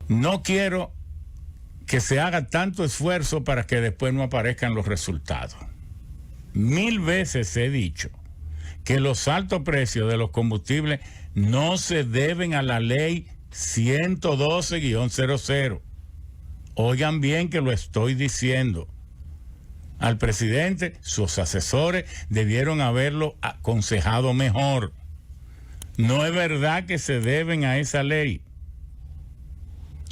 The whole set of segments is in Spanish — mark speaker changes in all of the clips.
Speaker 1: No quiero que se haga tanto esfuerzo para que después no aparezcan los resultados. 1000 veces he dicho que los altos precios de los combustibles no se deben a la ley 112-00. Oigan bien que lo estoy diciendo. Al presidente, sus asesores debieron haberlo aconsejado mejor. No es verdad que se deben a esa ley.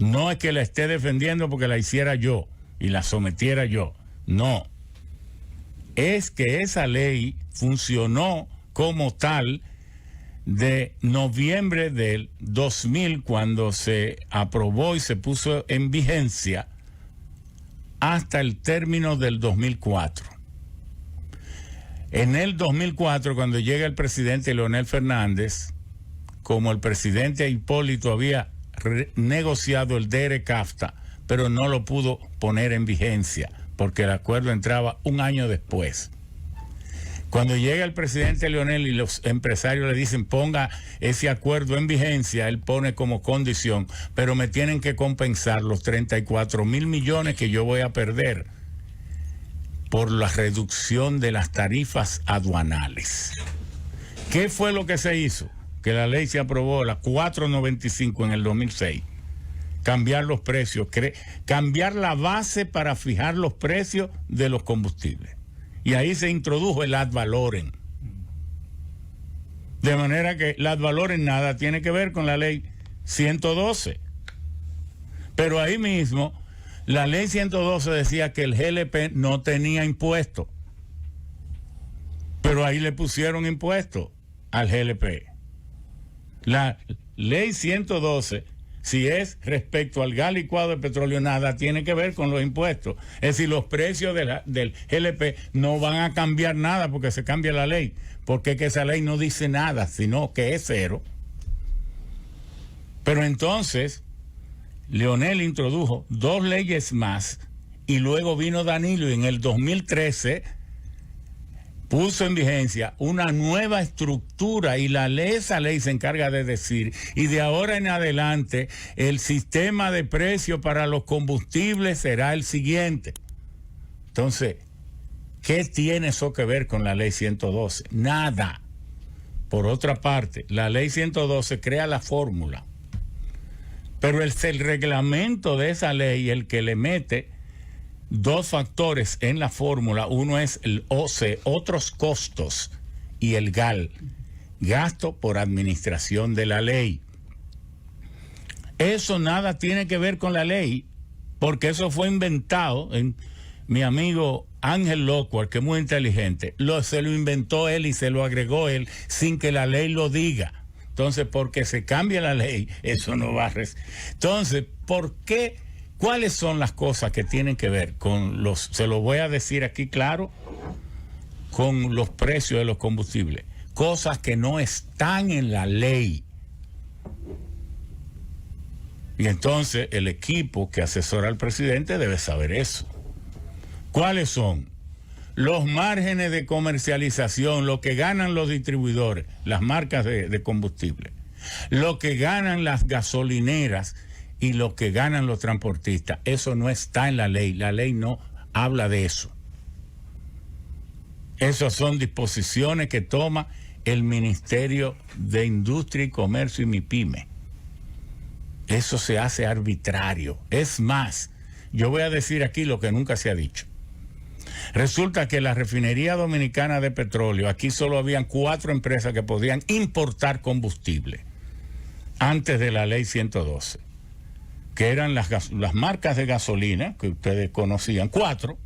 Speaker 1: No es que la esté defendiendo porque la hiciera yo y la sometiera yo. No. Es que esa ley funcionó como tal de noviembre del 2000, cuando se aprobó y se puso en vigencia, hasta el término del 2004. En el 2004, cuando llega el presidente Leonel Fernández, como el presidente Hipólito había negociado el DR-CAFTA, pero no lo pudo poner en vigencia, porque el acuerdo entraba un año después. Cuando llega el presidente Leonel y los empresarios le dicen ponga ese acuerdo en vigencia, él pone como condición, pero me tienen que compensar los 34,000 millones que yo voy a perder por la reducción de las tarifas aduanales. ¿Qué fue lo que se hizo? Que la ley se aprobó, la 495 en el 2006. Cambiar los precios, cambiar la base para fijar los precios de los combustibles. Y ahí se introdujo el ad valorem. De manera que el ad valorem nada tiene que ver con la ley 112. Pero ahí mismo, la ley 112 decía que el GLP no tenía impuesto. Pero ahí le pusieron impuesto al GLP. La ley 112, si es respecto al gas licuado de petróleo, nada tiene que ver con los impuestos. Es decir, los precios del GLP no van a cambiar nada porque se cambia la ley. Porque es que esa ley no dice nada, sino que es cero. Pero entonces, Leonel introdujo 2 leyes más y luego vino Danilo y en el 2013 puso en vigencia una nueva estructura y esa ley se encarga de decir, y de ahora en adelante el sistema de precios para los combustibles será el siguiente. Entonces, ¿qué tiene eso que ver con la ley 112? Nada. Por otra parte, la ley 112 crea la fórmula, pero es el reglamento de esa ley el que le mete 2 factores en la fórmula. Uno es el OC, otros costos, y el GAL, gasto por administración de la ley. Eso nada tiene que ver con la ley, porque eso fue inventado en mi amigo Ángel Lockhart, que es muy inteligente. Se lo inventó él y se lo agregó él sin que la ley lo diga. Entonces, porque se cambia la ley, eso no va a... Entonces, ¿por qué? ¿Cuáles son las cosas que tienen que ver con se lo voy a decir aquí claro, con los precios de los combustibles? Cosas que no están en la ley. Y entonces el equipo que asesora al presidente debe saber eso. ¿Cuáles son? Los márgenes de comercialización, lo que ganan los distribuidores, las marcas de combustible, lo que ganan las gasolineras y lo que ganan los transportistas. Eso no está en la ley. La ley no habla de eso. Esas son disposiciones que toma el Ministerio de Industria y Comercio y MIPYME. Eso se hace arbitrario. Es más, yo voy a decir aquí lo que nunca se ha dicho. Resulta que la refinería dominicana de petróleo, aquí solo habían 4 empresas que podían importar combustible antes de la ley 112. Que eran las marcas de gasolina, que ustedes conocían, 4.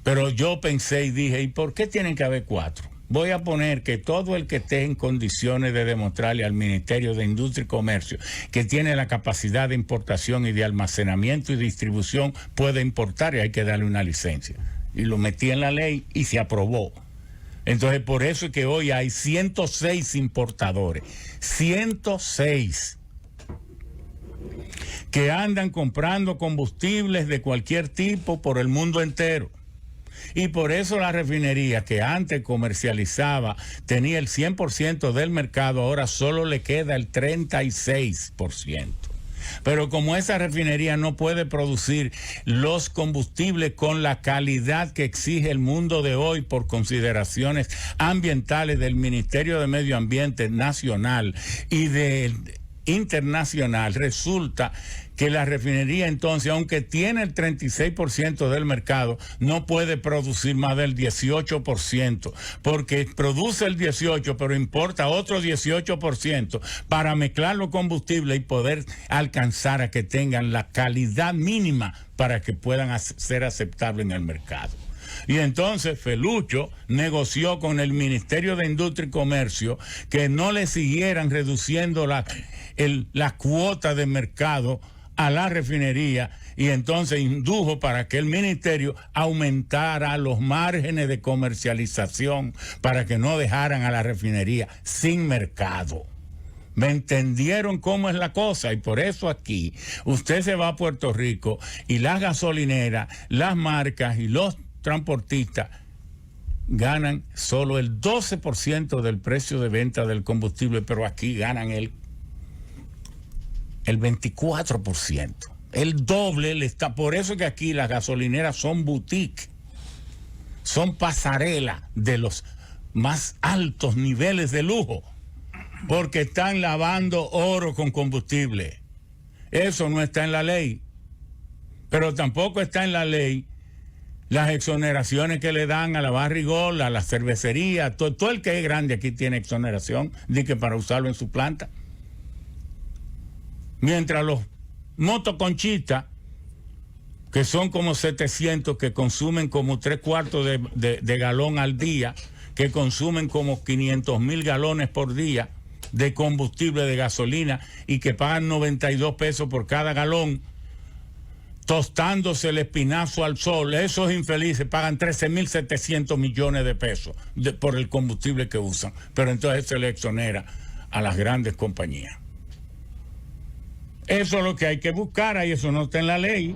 Speaker 1: Pero yo pensé y dije, ¿y por qué tienen que haber 4? Voy a poner que todo el que esté en condiciones de demostrarle al Ministerio de Industria y Comercio que tiene la capacidad de importación y de almacenamiento y distribución puede importar, y hay que darle una licencia. Y lo metí en la ley y se aprobó. Entonces, por eso es que hoy hay 106 importadores. 106. Que andan comprando combustibles de cualquier tipo por el mundo entero. Y por eso la refinería que antes comercializaba, tenía el 100% del mercado, ahora solo le queda el 36%. Pero como esa refinería no puede producir los combustibles con la calidad que exige el mundo de hoy por consideraciones ambientales del Ministerio de Medio Ambiente nacional y del internacional, resulta que la refinería entonces, aunque tiene el 36% del mercado, no puede producir más del 18%, porque produce el 18%, pero importa otro 18% para mezclar los combustibles y poder alcanzar a que tengan la calidad mínima para que puedan ser aceptables en el mercado. Y entonces Felucho negoció con el Ministerio de Industria y Comercio que no le siguieran reduciendo la cuota de mercado a la refinería, y entonces indujo para que el ministerio aumentara los márgenes de comercialización para que no dejaran a la refinería sin mercado. ¿Me entendieron cómo es la cosa? Y por eso aquí usted se va a Puerto Rico y las gasolineras, las marcas y los transportistas ganan solo el 12% del precio de venta del combustible, pero aquí ganan el 24%, el doble. Por eso que aquí las gasolineras son boutique, son pasarela de los más altos niveles de lujo, porque están lavando oro con combustible. Eso no está en la ley, pero tampoco está en la ley las exoneraciones que le dan a la Barrigol, a la cervecería. Todo el que es grande aquí tiene exoneración, de que para usarlo en su planta. Mientras los motoconchistas, que son como 700, que consumen como 3/4 de galón al día, que consumen como 500,000 galones por día de combustible de gasolina y que pagan 92 pesos por cada galón, tostándose el espinazo al sol, esos infelices pagan 13,700 millones de pesos por el combustible que usan. Pero entonces se le exonera a las grandes compañías. Eso es lo que hay que buscar, ahí eso no está en la ley.